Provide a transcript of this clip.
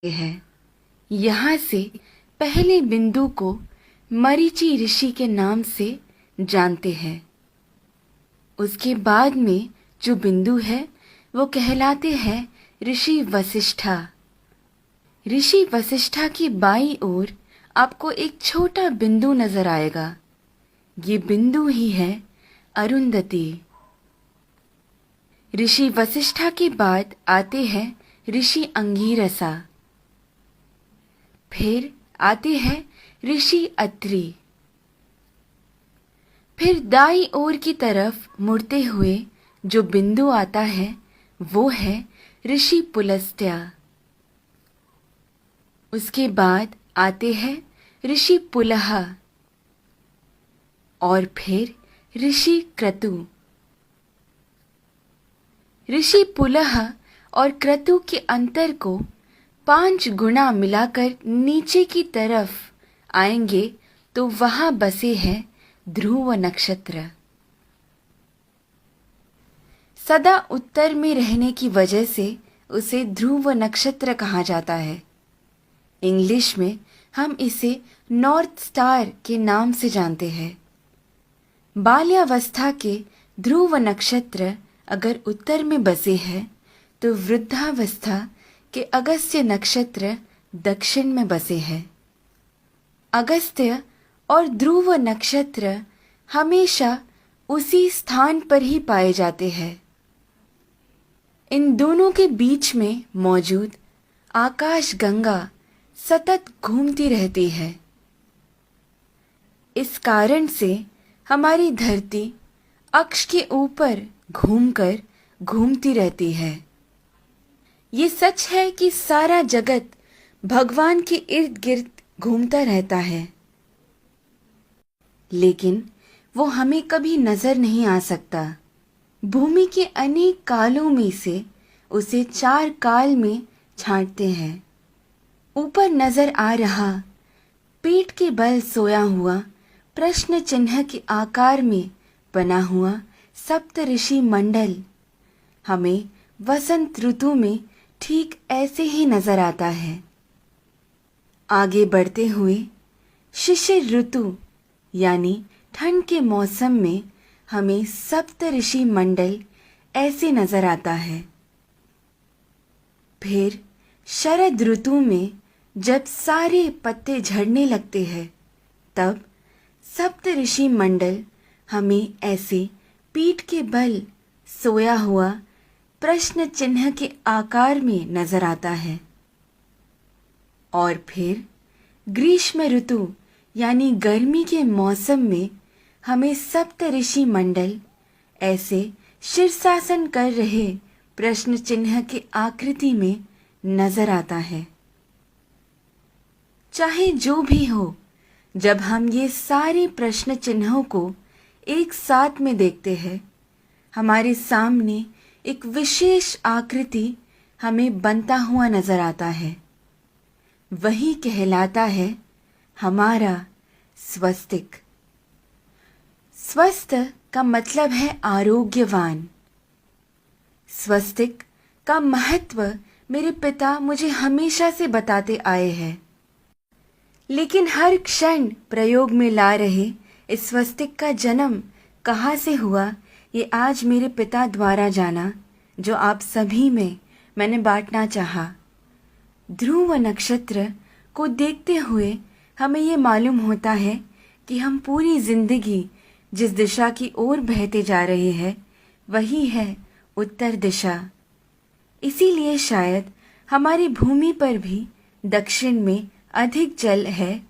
है। यहाँ से पहले बिंदु को मरीचि ऋषि के नाम से जानते हैं। उसके बाद में जो बिंदु है वो कहलाते हैं ऋषि वशिष्ठा। ऋषि वशिष्ठा की बाईं ओर आपको एक छोटा बिंदु नजर आएगा। ये बिंदु ही है अरुंधति। ऋषि वशिष्ठा के बाद आते हैं ऋषि अंगीरसा। फिर आते हैं ऋषि अत्रि। फिर दाईं ओर की तरफ मुड़ते हुए जो बिंदु आता है वो है ऋषि पुलस्त्य। उसके बाद आते हैं ऋषि पुलह और फिर ऋषि क्रतु। ऋषि पुलह और क्रतु के अंतर को 5 गुना मिलाकर नीचे की तरफ आएंगे तो वहां बसे हैं ध्रुव नक्षत्र। सदा उत्तर में रहने की वजह से उसे ध्रुव नक्षत्र कहा जाता है। इंग्लिश में हम इसे नॉर्थ स्टार के नाम से जानते हैं। बाल्यावस्था के ध्रुव नक्षत्र अगर उत्तर में बसे हैं तो वृद्धावस्था के अगस्त्य नक्षत्र दक्षिण में बसे हैं। अगस्त्य और ध्रुव नक्षत्र हमेशा उसी स्थान पर ही पाए जाते हैं। इन दोनों के बीच में मौजूद आकाश गंगा सतत घूमती रहती है। इस कारण से हमारी धरती अक्ष के ऊपर घूमती रहती है। ये सच है कि सारा जगत भगवान के इर्द गिर्द घूमता रहता है, लेकिन वो हमें कभी नजर नहीं आ सकता। भूमि के अनेक कालों में से उसे 4 काल में छांटते हैं। ऊपर नजर आ रहा पीठ के बल सोया हुआ प्रश्न चिन्ह के आकार में बना हुआ सप्त ऋषि मंडल हमें वसंत ऋतु में ठीक ऐसे ही नजर आता है। आगे बढ़ते हुए शिशिर ऋतु यानी ठंड के मौसम में हमें सप्त ऋषि मंडल ऐसे नजर आता है। फिर शरद ऋतु में जब सारे पत्ते झड़ने लगते हैं तब सप्त ऋषि मंडल हमें ऐसे पीठ के बल सोया हुआ प्रश्न चिन्ह के आकार में नजर आता है। और फिर ग्रीष्म ऋतु यानी गर्मी के मौसम में हमें सप्त ऋषि मंडल ऐसे शीर्षासन कर रहे प्रश्न चिन्ह के आकृति में नजर आता है। चाहे जो भी हो, जब हम ये सारे प्रश्न चिन्हों को एक साथ में देखते हैं, हमारे सामने एक विशेष आकृति हमें बनता हुआ नजर आता है। वही कहलाता है हमारा स्वस्तिक। स्वस्थ का मतलब है आरोग्यवान। स्वस्तिक का महत्व मेरे पिता मुझे हमेशा से बताते आए हैं, लेकिन हर क्षण प्रयोग में ला रहे इस स्वस्तिक का जन्म कहाँ से हुआ ये आज मेरे पिता द्वारा जाना, जो आप सभी में मैंने बांटना चाहा। ध्रुव नक्षत्र को देखते हुए हमें ये मालूम होता है कि हम पूरी जिंदगी जिस दिशा की ओर बहते जा रहे हैं वही है उत्तर दिशा। इसीलिए शायद हमारी भूमि पर भी दक्षिण में अधिक जल है